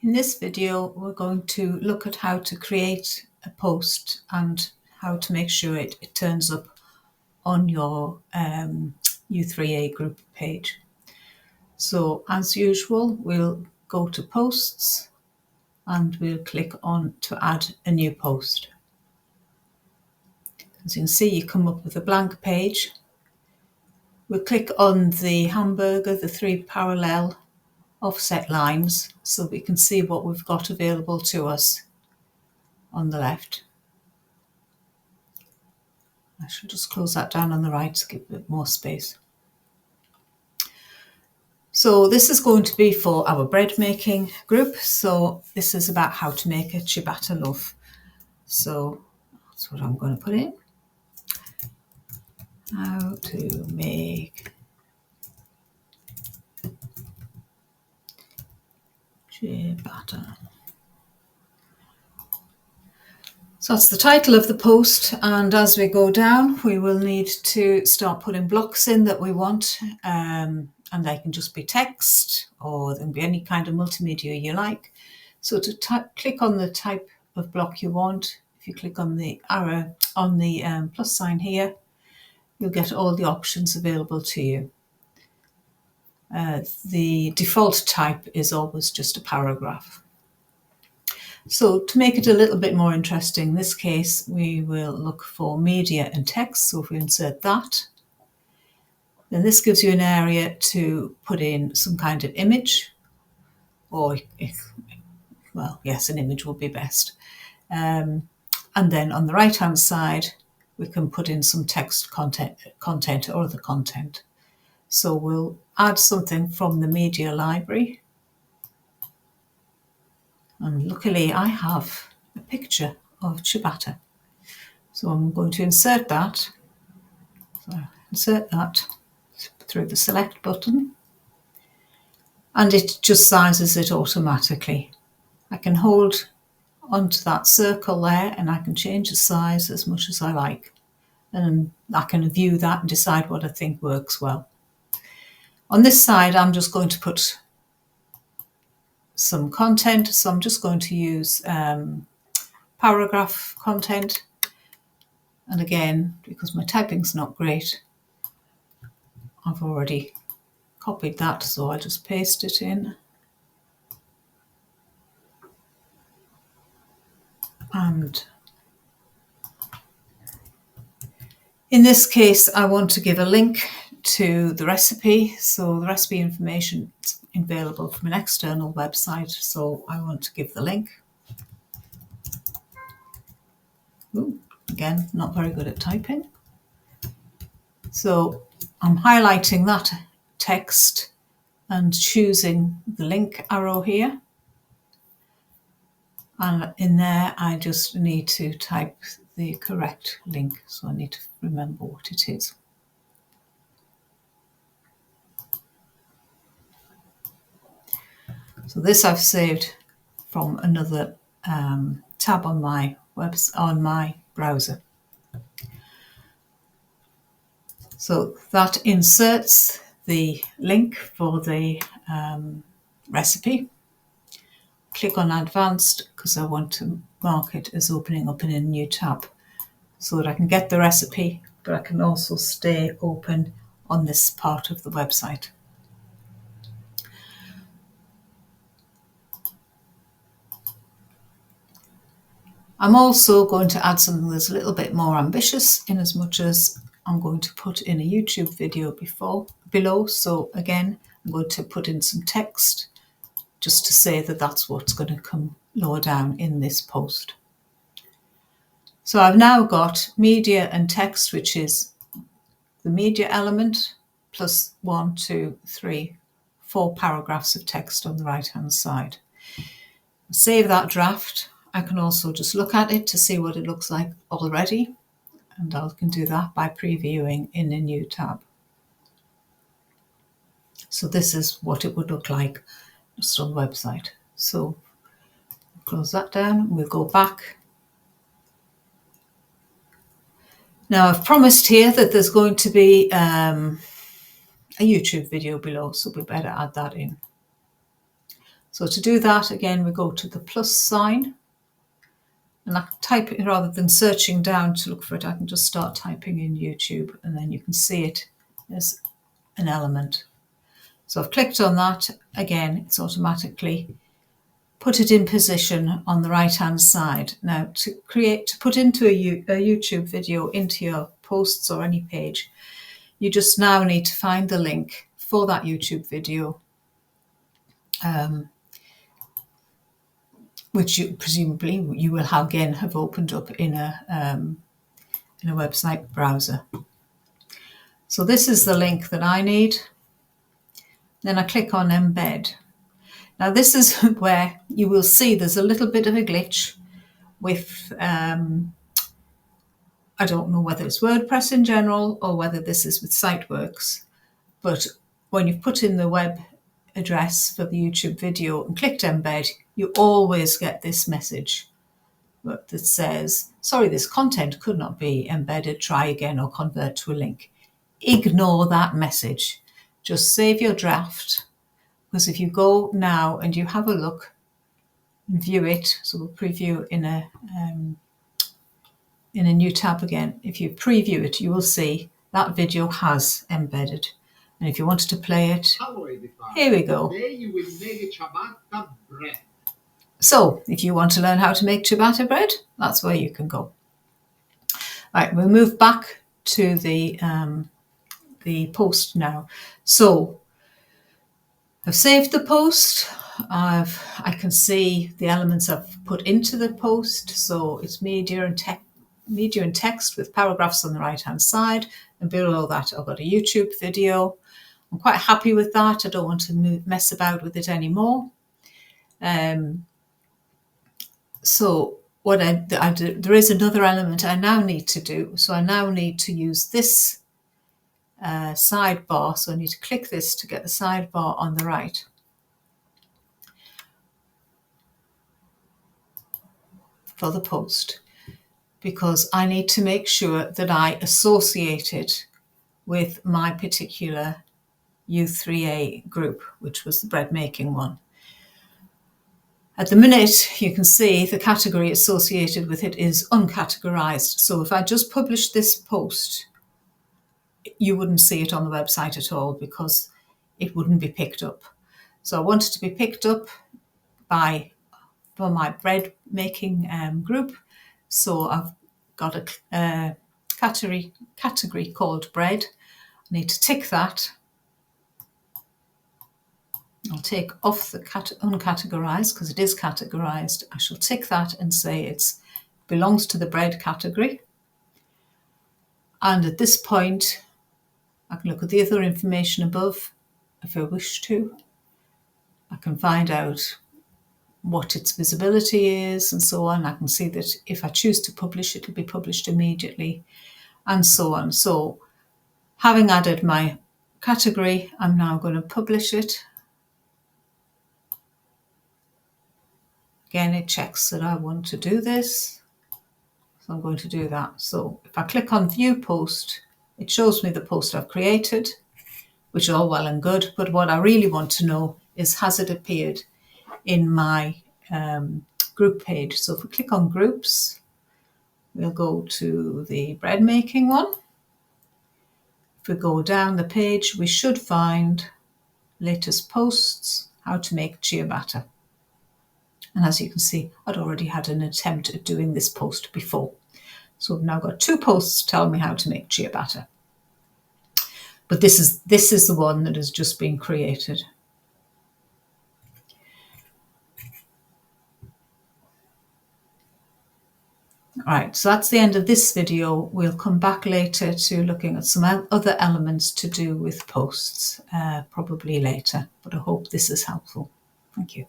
In this video, we're going to look at how to create a post and how to make sure it turns up on your u3a group page. So as usual, we'll go to posts and we'll click on to add a new post. As you can see, you come up with a blank page. We'll click on the hamburger, the 3 parallel offset lines, so we can see what we've got available to us on the left. I should just close that down on the right to give a bit more space. So this is going to be for our bread making group. So this is about how to make a ciabatta loaf. So that's what I'm going to put in. How to make ciabatta. So that's the title of the post, and as we go down we will need to start putting blocks in that we want, and they can just be text or they can be any kind of multimedia you like. So to click on the type of block you want, if you click on the arrow on the plus sign here, you'll get all the options available to you. The default type is always just a paragraph. So to make it a little bit more interesting, in this case we will look for media and text. So if we insert that, then this gives you an area to put in some kind of image, or well, yes, an image would be best. And then on the right hand side we can put in some text content or other content. So we'll add something from the media library. And luckily I have a picture of ciabatta. So I'm going to insert that. So insert that through the select button, and it just sizes it automatically. I can hold onto that circle there and I can change the size as much as I like. And I can view that and decide what I think works well. On this side, I'm just going to put some content. So I'm just going to use paragraph content. And again, because my typing's not great, I've already copied that, so I'll just paste it in. And in this case, I want to give a link to the recipe. So the recipe information is available from an external website. So I want to give the link. Ooh, again, not very good at typing. So I'm highlighting that text and choosing the link arrow here. And in there, I just need to type the correct link. So I need to remember what it is. So this I've saved from another tab on my browser. So that inserts the link for the recipe. Click on Advanced because I want to mark it as opening up in a new tab so that I can get the recipe, but I can also stay open on this part of the website. I'm also going to add something that's a little bit more ambitious, in as much as I'm going to put in a YouTube video below. So again, I'm going to put in some text just to say that that's what's going to come lower down in this post. So I've now got media and text, which is the media element plus 1, 2, 3, 4 paragraphs of text on the right hand side. Save that draft. I can also just look at it to see what it looks like already, and I can do that by previewing in a new tab. So this is what it would look like just on the website. So close that down, we'll go back. Now I've promised here that there's going to be a YouTube video below, so we better add that in. So to do that, again, we go to the plus sign, and I type it rather than searching down to look for it. I can just start typing in YouTube, and then you can see it as an element. So I've clicked on that. Again, it's automatically put it in position on the right hand side. Now to put into a YouTube video into your posts or any page, you just now need to find the link for that YouTube video, which you presumably you will again have opened up in a website browser. So this is the link that I need. Then I click on embed. Now this is where you will see there's a little bit of a glitch with, I don't know whether it's WordPress in general or whether this is with SiteWorks, but when you've put in the web address for the YouTube video and clicked embed, you always get this message that says, sorry, this content could not be embedded, try again or convert to a link. Ignore that message. Just save your draft, because if you go now and you have a look and view it, so we'll preview in a new tab again. If you preview it, you will see that video has embedded. And if you wanted to play it, here we go. Today you will make ciabatta bread. So if you want to learn how to make ciabatta bread, that's where you can go. Right, we'll move back to the post now. So I've saved the post. I can see the elements I've put into the post. So it's media and text with paragraphs on the right hand side, and below that I've got a YouTube video. I'm quite happy with that. I don't want to mess about with it anymore. So what I do, there is another element I now need to do. So I now need to use this sidebar. So I need to click this to get the sidebar on the right. For the post, because I need to make sure that I associate it with my particular u3a group, which was the bread making one. At the minute, you can see the category associated with it is uncategorized. So if I just published this post, you wouldn't see it on the website at all because it wouldn't be picked up. So I want it to be picked up for my bread making group. So I've got a category called bread. I need to tick that. I'll take off the uncategorized because it is categorized. I shall tick that and say it belongs to the bread category. And at this point, I can look at the other information above if I wish to. I can find out what its visibility is and so on. I can see that if I choose to publish, it'll be published immediately and so on. So having added my category, I'm now going to publish it. Again, it checks that I want to do this. So I'm going to do that. So if I click on view post, it shows me the post I've created, which is all well and good. But what I really want to know is, has it appeared in my group page? So if we click on groups, we'll go to the bread making one. If we go down the page, we should find latest posts, how to make ciabatta. And as you can see, I'd already had an attempt at doing this post before. So I've now got 2 posts telling me how to make ciabatta. But this is the one that has just been created. All right, so that's the end of this video. We'll come back later to looking at some other elements to do with posts, probably later, but I hope this is helpful. Thank you.